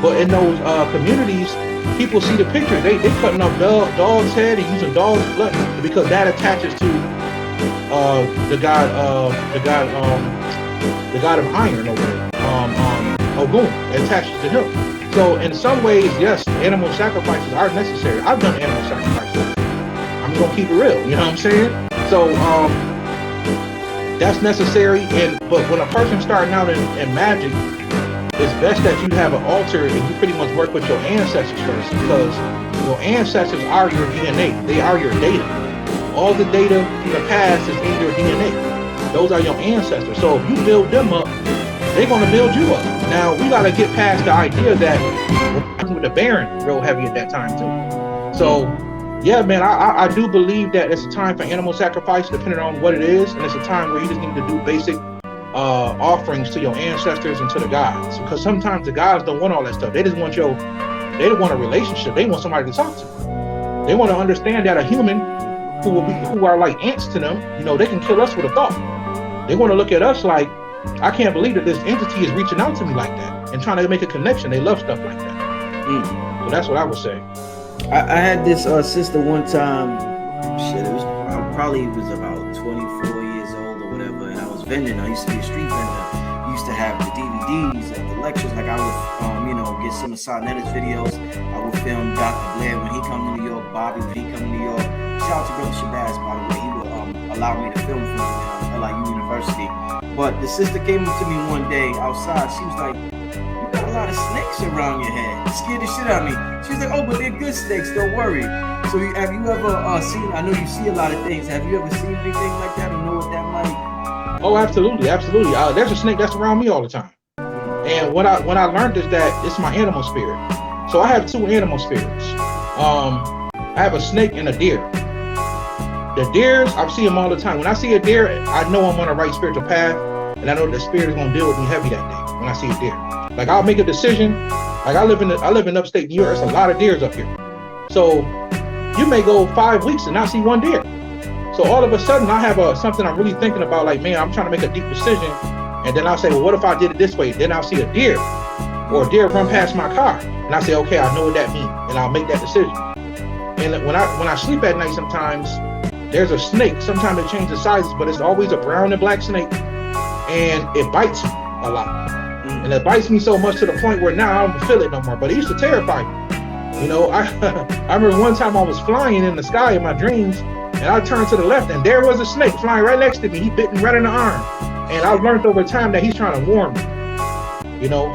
But in those communities, people see the picture. They cutting off dog's head and using dog's blood because that attaches to the god of iron over there, Ogun. It attaches to him. So in some ways, yes, animal sacrifices are necessary. I've done animal sacrifices. I'm gonna keep it real. You know what I'm saying? So that's necessary. But when a person's starting out in magic, it's best that you have an altar and you pretty much work with your ancestors first, because your ancestors are your DNA. They are your data. All the data from the past is in your DNA. Those are your ancestors. So if you build them up, they're gonna build you up. Now we gotta get past the idea that with the Baron real heavy at that time too. So yeah, man, I do believe that it's a time for animal sacrifice, depending on what it is, and it's a time where you just need to do basic offerings to your ancestors and to the gods. Because sometimes the gods don't want all that stuff. They just want they don't want a relationship. They want somebody to talk to. They want to understand that a human who are like ants to them, they can kill us with a thought. They want to look at us like, I can't believe that this entity is reaching out to me like that and trying to make a connection. They love stuff like that. So that's what I would say. I had this sister one time. Shit, I probably was about 24 years old or whatever, and I was vending. I used to be a street vendor. I used to have the DVDs of the lectures. Like I would, get some of Sarnetta's videos. I would film Dr. Blair when he come to New York, Bobby when he come to New York. Shout out to Brother Shabazz, by the way. He would allow me to film for him at LIU University. But the sister came up to me one day outside. She was like, "You got a lot of snakes around your head." It scared the shit out of me. She was like, "Oh, but they're good snakes. Don't worry." So have you ever seen? I know you see a lot of things. Have you ever seen anything like that, or know what that might? Oh, absolutely, absolutely. There's a snake that's around me all the time. And what I learned is that it's my animal spirit. So I have two animal spirits. I have a snake and a deer. The deers, I see them all the time. When I see a deer, I know I'm on the right spiritual path, and I know the spirit is gonna deal with me heavy that day when I see a deer. Like I'll make a decision. Like I live in upstate New York. There's a lot of deers up here. So you may go 5 weeks and not see one deer. So all of a sudden I have something I'm really thinking about. Like, man, I'm trying to make a deep decision, and then I'll say, well, what if I did it this way? Then I'll see a deer, or a deer run past my car, and I say, okay, I know what that means, and I'll make that decision. And when I sleep at night, sometimes there's a snake. Sometimes it changes sizes, but it's always a brown and black snake, and it bites me a lot. And it bites me so much to the point where now I don't feel it no more. But it used to terrify me. I remember one time I was flying in the sky in my dreams, and I turned to the left, and there was a snake flying right next to me. He bit me right in the arm. And I learned over time that he's trying to warn me.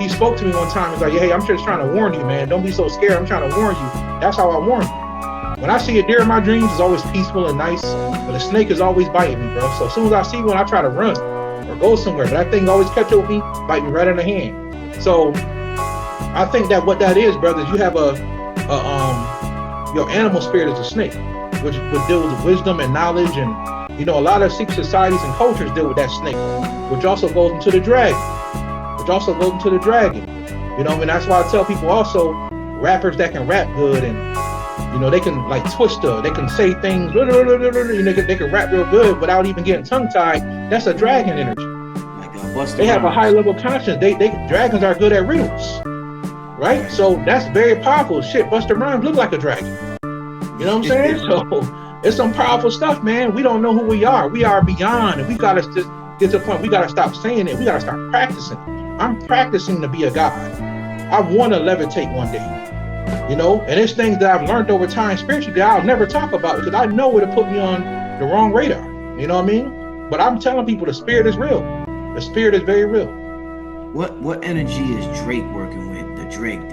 He spoke to me one time. He's like, hey, I'm just trying to warn you, man. Don't be so scared. I'm trying to warn you. That's how I warn you. When I see a deer in my dreams, it's always peaceful and nice, but a snake is always biting me, bro. So as soon as I see one, I try to run or go somewhere, but that thing always catch up with me, bite me right in the hand. So I think that what that is, brothers, you have your animal spirit is a snake, which deals with wisdom and knowledge, and a lot of secret societies and cultures deal with that snake, which also goes into the dragon. And that's why I tell people also, rappers that can rap good and they can like Twista, they can say things, they can rap real good without even getting tongue-tied. That's a dragon energy. They have a high level conscience. Dragons are good at riddles, right? So that's very powerful. Shit, Busta Rhymes look like a dragon. You know what I'm saying? So it's some powerful stuff, man. We don't know who we are. We are beyond, and we gotta just get to the point. We gotta stop saying it. We gotta start practicing. I'm practicing to be a god. I want to levitate one day. And it's things that I've learned over time spiritually that I'll never talk about because I know it'll put me on the wrong radar. You know what I mean? But I'm telling people the spirit is real. The spirit is very real. What energy is Drake working with? The dragon.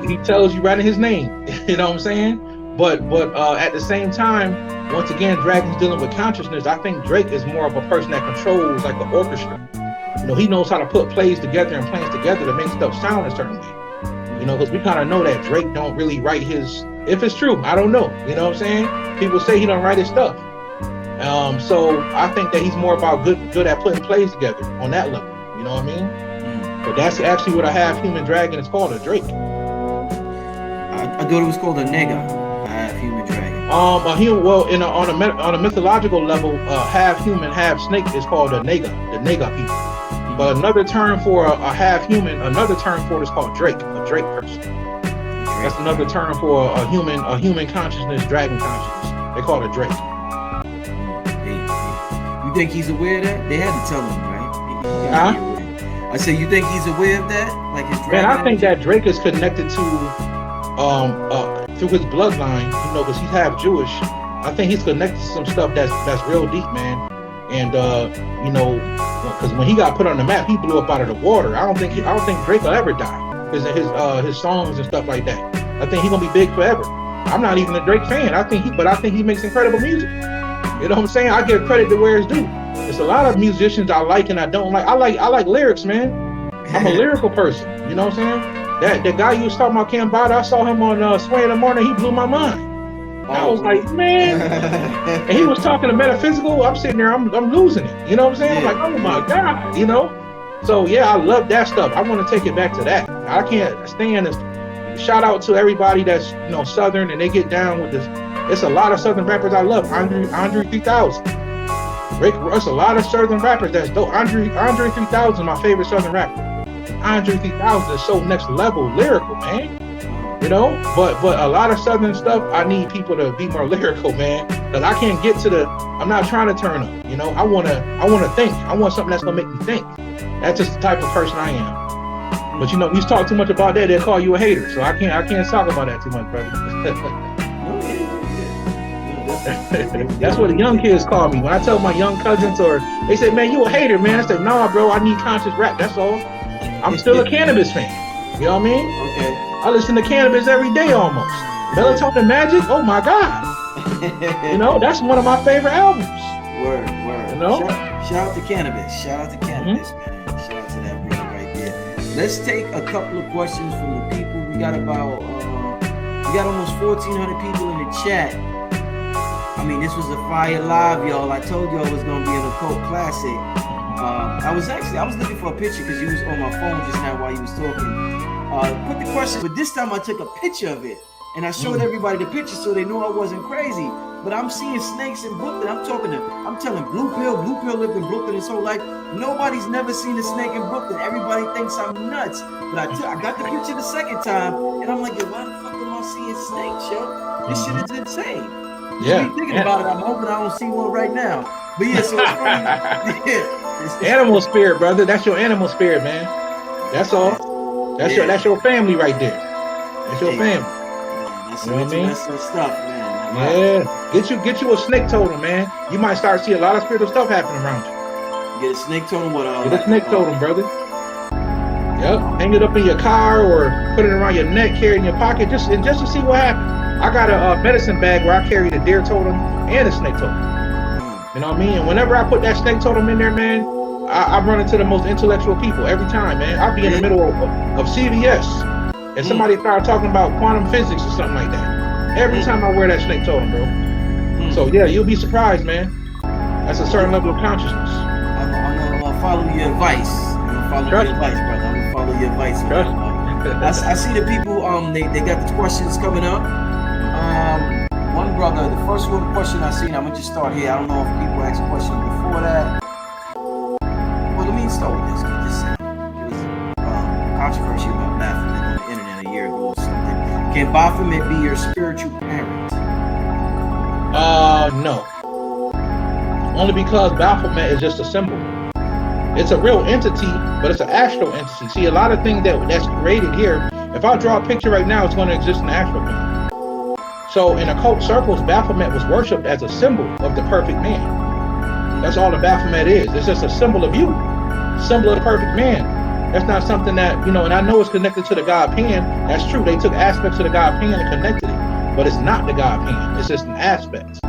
He tells you right in his name. You know what I'm saying? But at the same time, once again, Dragon's dealing with consciousness. I think Drake is more of a person that controls like the orchestra. He knows how to put plays together and plans together to make stuff sound a certain way. Because we kind of know that Drake don't really write his, if it's true, I don't know. You know what I'm saying? People say he don't write his stuff. So I think that he's more about good at putting plays together on that level. You know what I mean? But that's actually what a half-human dragon is called, a Drake. I thought it was called a nega, a half-human dragon. On a mythological level, half-human, half-snake is called a nega, the nega people. But another term for a half-human, another term for it is called Drake, a Drake person. That's another term for a human consciousness, dragon consciousness. They call it Drake. You think he's aware of that? They had to tell him, right? I said, you think he's aware of that? Like his dragon? Man, I think that Drake is connected to through his bloodline, because he's half Jewish. I think he's connected to some stuff that's real deep, man. And because when he got put on the map, he blew up out of the water. I don't think Drake will ever die. His songs and stuff like that. I think he's gonna be big forever. I'm not even a Drake fan. I think he makes incredible music. You know what I'm saying? I give credit to where it's due. It's a lot of musicians I like and I don't like. I like lyrics, man. I'm a lyrical person. You know what I'm saying? That guy you was talking about, Cam Bada, I saw him on Sway in the Morning. He blew my mind. I was like, man. And he was talking to Metaphysical. I'm sitting there, I'm losing it. You know what I'm saying? I'm like, oh my God, you know? So yeah, I love that stuff. I want to take it back to that. I can't stand this. Shout out to everybody that's, you know, Southern and they get down with this. It's a lot of Southern rappers I love. Andre 3000. Rick Ross, a lot of Southern rappers that's dope. Andre 3000 is my favorite Southern rapper. Andre 3000 is so next level lyrical, man. You know, but a lot of Southern stuff, I need people to be more lyrical, man. Cause I can't get to I'm not trying to turn up. You know, I wanna think. I want something that's gonna make me think. That's just the type of person I am. But you know, you talk too much about that, they'll call you a hater. So I can't talk about that too much, brother. That's what the young kids call me. When I tell my young cousins, or they say, man, you a hater, man. I say, nah, bro, I need conscious rap. That's all. I'm still a Cannabis fan. You know what I mean? Okay. I listen to Cannabis every day almost. Melatonin Magic, oh my God. You know, that's one of my favorite albums. Word. You know? Shout out to Cannabis. Shout out to Cannabis, man. Shout out to that brother right there. Let's take a couple of questions from the people. We got almost 1,400 people in the chat. I mean, this was a fire live, y'all. I told y'all it was gonna be an occult classic. I was looking for a picture because you was on my phone just now while you was talking. Put the question, but this time I took a picture of it and I showed everybody the picture so they knew I wasn't crazy. But I'm seeing snakes in Brooklyn. I'm telling Blue Pill lived in Brooklyn his whole life. Nobody's never seen a snake in Brooklyn. Everybody thinks I'm nuts. But I got the picture the second time and I'm like, yo, why the fuck am I seeing snakes, yo? This shit is insane. Yeah. Just thinking about it, I'm hoping I don't see one right now. But yeah, so it's funny. Animal spirit, brother. That's your animal spirit, man. That's all. That's your family right there. That's your family. That's you know what I mean? Stuff, man. Yeah. Get you a snake totem, man. You might start seeing a lot of spiritual stuff happening around you. Get a snake totem. Get a snake totem, brother. Yep. Hang it up in your car or put it around your neck, carry it in your pocket, just to see what happens. I got a medicine bag where I carry the deer totem and a snake totem. You know what I mean? And whenever I put that snake totem in there, man, I run into the most intellectual people every time, man. I'll be in the middle of CVS and somebody start talking about quantum physics or something like that. Every time I wear that snake totem, bro. So yeah, you'll be surprised, man. That's a certain level of consciousness. I'm gonna follow your advice. I'm gonna follow your advice. I see the people. They got the questions coming up. One brother, the first question I seen, I'm gonna just start here. I don't know if people asked questions before that. Well, let me start with this. There was controversy about Baphomet on the internet a year ago or something. Can Baphomet be your spiritual parent? No. Only because Baphomet is just a symbol. It's a real entity, but it's an astral entity. See, a lot of things that's created here, if I draw a picture right now, it's going to exist in the astral plane. So in occult circles, Baphomet was worshipped as a symbol of the perfect man. That's all the Baphomet is. It's just a symbol of you, symbol of the perfect man. That's not something that, you know, and I know it's connected to the God Pan. That's true. They took aspects of the God Pan and connected it, but it's not the God Pan. It's just an aspect.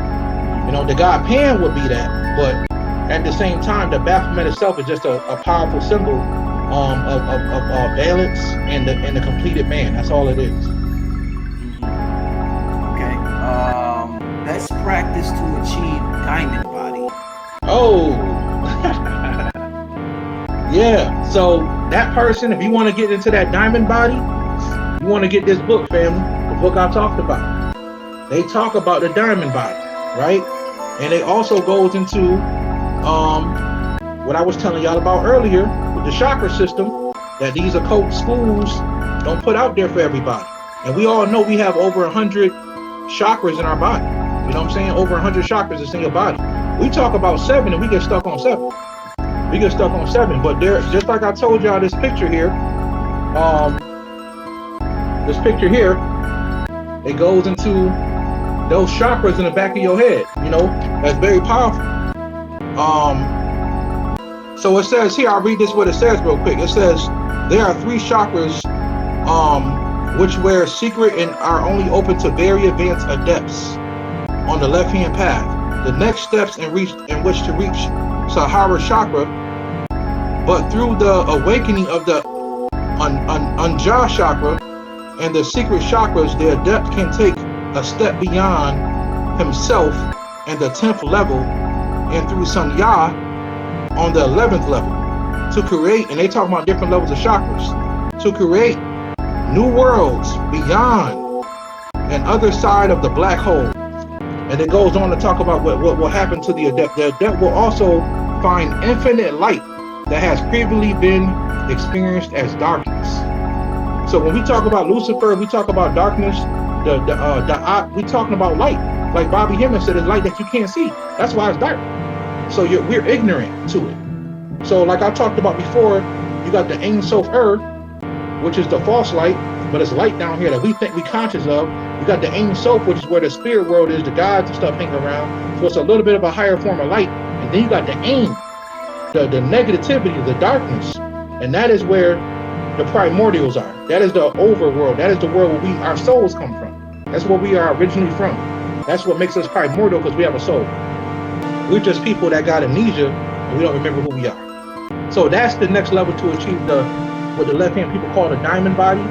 You know, the God Pan would be that, but at the same time, the Baphomet itself is just a powerful symbol of balance and the completed man. That's all it is. Best practice to achieve diamond body. Oh, yeah. So that person, if you want to get into that diamond body, you want to get this book, family. The book I talked about. They talk about the diamond body, right? And it also goes into what I was telling y'all about earlier with the chakra system that these occult schools don't put out there for everybody. And we all know we have over 100 chakras in our body. You know what I'm saying? Over 100 chakras is in your body. We talk about 7 and we get stuck on 7. We get stuck on 7. But there, just like I told y'all, this picture here, it goes into those chakras in the back of your head. You know, that's very powerful. So it says here, I'll read this what it says real quick. It says there are 3 chakras which were secret and are only open to very advanced adepts on the left-hand path. The next steps in which to reach Sahara chakra, but through the awakening of the Anja chakra and the secret chakras, the adept can take a step beyond himself and the 10th level, and through Sanya on the 11th level, to create, and they talk about different levels of chakras, to create new worlds beyond and other side of the black hole. And it goes on to talk about what will happen to the adept. The adept will also find infinite light that has previously been experienced as darkness. So when we talk about Lucifer, we talk about darkness, we talking about light. Like Bobby Hemmings said, it's light that you can't see. That's why it's dark. So we're ignorant to it. So like I talked about before, you got the Ein Sof which is the false light, but it's light down here that we think we conscious of. You got the Ein Sof, which is where the spirit world is, the gods and stuff hang around. So it's a little bit of a higher form of light. And then you got the Ein, the negativity, the darkness. And that is where the primordials are. That is the overworld. That is the world where our souls come from. That's where we are originally from. That's what makes us primordial, because we have a soul. We're just people that got amnesia and we don't remember who we are. So that's the next level to achieve what the left-hand people call the diamond body.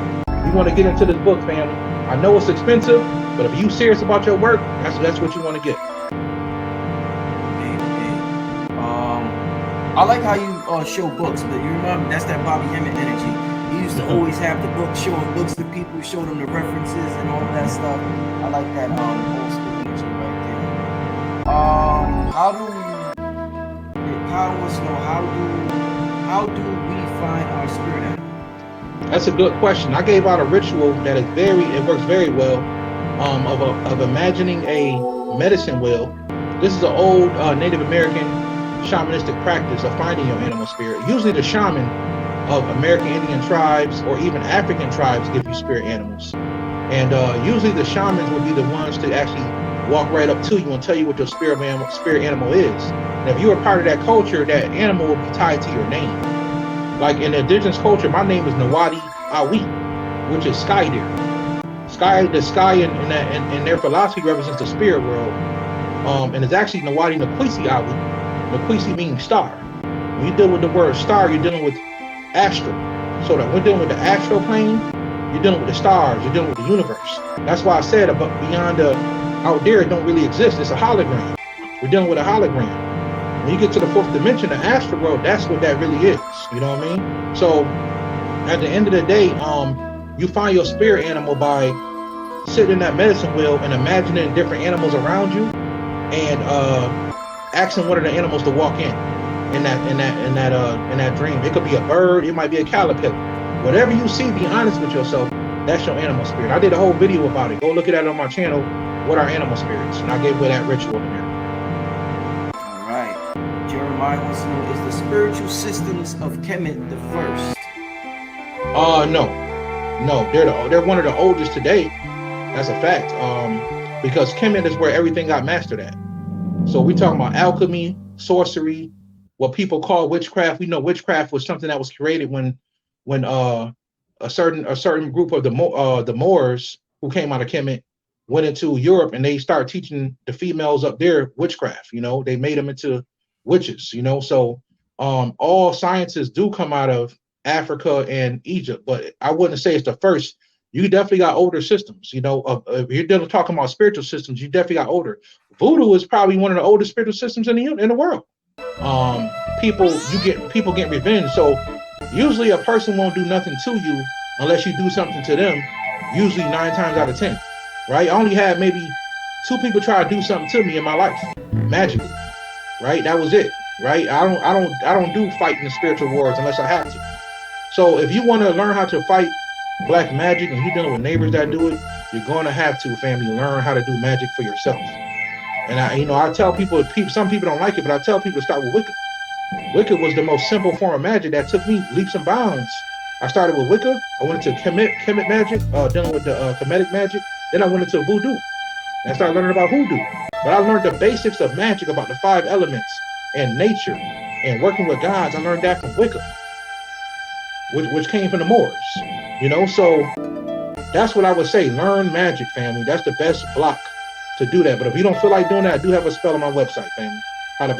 You want to get into this book, family. I know it's expensive, but if you serious about your work, that's what you want to get. I like how you show books, but you remember that's that Bobby Hemmett energy. He used to always have the book, showing books to people, show them the references and all of that stuff. I like that old school energy right there. How do we find our spirit animal? That's a good question. I gave out a ritual that it works very well, of imagining a medicine wheel. This is an old Native American shamanistic practice of finding your animal spirit. Usually the shaman of American Indian tribes or even African tribes give you spirit animals. And usually the shamans will be the ones to actually walk right up to you and tell you what your spirit animal is. And if you are part of that culture, that animal will be tied to your name. Like in the indigenous culture, my name is Nawadi Awi, which is sky deer. The sky in their philosophy represents the spirit world. And it's actually Nawadi Nakwisi Awi. Nakwisi meaning star. When you deal with the word star, you're dealing with astral. So that we're dealing with the astral plane, you're dealing with the stars, you're dealing with the universe. That's why I said about beyond out there, it don't really exist. It's a hologram. We're dealing with a hologram. When you get to the fourth dimension, the astral world, that's what that really is. You know what I mean? So at the end of the day, you find your spirit animal by sitting in that medicine wheel and imagining different animals around you, and asking one of the animals to walk in that dream. It could be a bird, it might be a caterpillar. Whatever you see, be honest with yourself. That's your animal spirit. I did a whole video about it. Go look at that on my channel. What are animal spirits? And I gave away that ritual in there. All right. Jeremiah wants to know: is the spiritual systems of Kemet the first? No. They're one of the oldest today. That's a fact. Because Kemet is where everything got mastered at. So we talking about alchemy, sorcery, what people call witchcraft. We know witchcraft was something that was created when a certain group of the Moors who came out of Kemet went into Europe, and they started teaching the females up there witchcraft. You know, they made them into witches. You know, so all sciences do come out of Africa and Egypt, but I wouldn't say it's the first. You definitely got older systems. You know, if you're talking about spiritual systems, you definitely got older. Voodoo is probably one of the oldest spiritual systems in the world. People get revenge. So usually a person won't do nothing to you unless you do something to them. Usually 9 times out of 10, right? I only had maybe 2 people try to do something to me in my life, magically, right? That was it, right? I don't do fighting the spiritual wars unless I have to. So if you want to learn how to fight black magic and you're dealing with neighbors that do it, you're going to have to, family, learn how to do magic for yourself. And I tell people, some people don't like it, but I tell people to start with Wicca. Wicca was the most simple form of magic that took me leaps and bounds. I started with Wicca. I went into Kemet magic, dealing with the Kemetic magic. Then I went into voodoo. And I started learning about hoodoo. But I learned the basics of magic, about the 5 elements and nature and working with gods. I learned that from Wicca, which came from the Moors. You know, so that's what I would say. Learn magic, family. That's the best block to do that. But if you don't feel like doing that, I do have a spell on my website, family. How to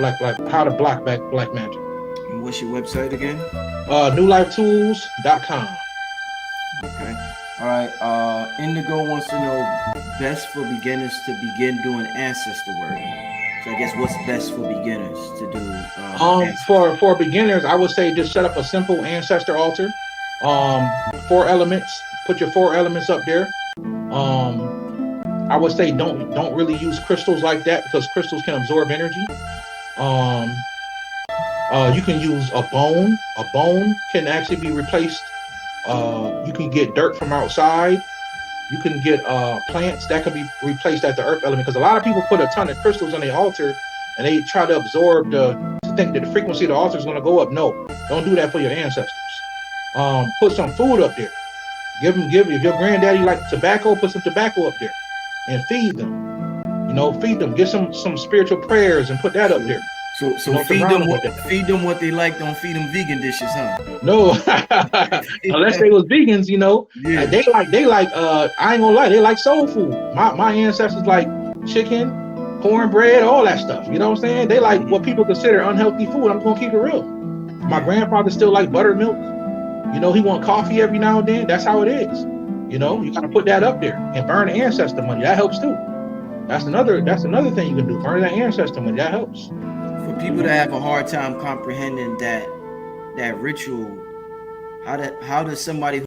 block black magic. And what's your website again? newlifetools.com. Okay. All right. Indigo wants to know best for beginners to begin doing ancestor work. So I guess what's best for beginners to do? For beginners, I would say just set up a simple ancestor altar. 4 elements. Put your 4 elements up there. I would say don't really use crystals like that because crystals can absorb energy. You can use a bone. A bone can actually be replaced. You can get dirt from outside. You can get plants that can be replaced at the earth element because a lot of people put a ton of crystals on their altar and they try to absorb to think that the frequency of the altar is going to go up. No, don't do that for your ancestors. Put some food up there. Give if your granddaddy liked tobacco, put some tobacco up there and feed them. Feed them. Get some spiritual prayers and put that up there. So feed them what they like. Don't feed them vegan dishes, huh? No, unless they was vegans, Yeah. They like I ain't gonna lie, they like soul food. My ancestors like chicken, cornbread, all that stuff. You know what I'm saying? They like what people consider unhealthy food. I'm gonna keep it real. My grandfather still like buttermilk. He want coffee every now and then. That's how it is. You gotta put that up there and burn the ancestor money. That helps too. That's another thing you can do. Burn that ancestor money. That helps. For people that have a hard time comprehending that ritual, how does somebody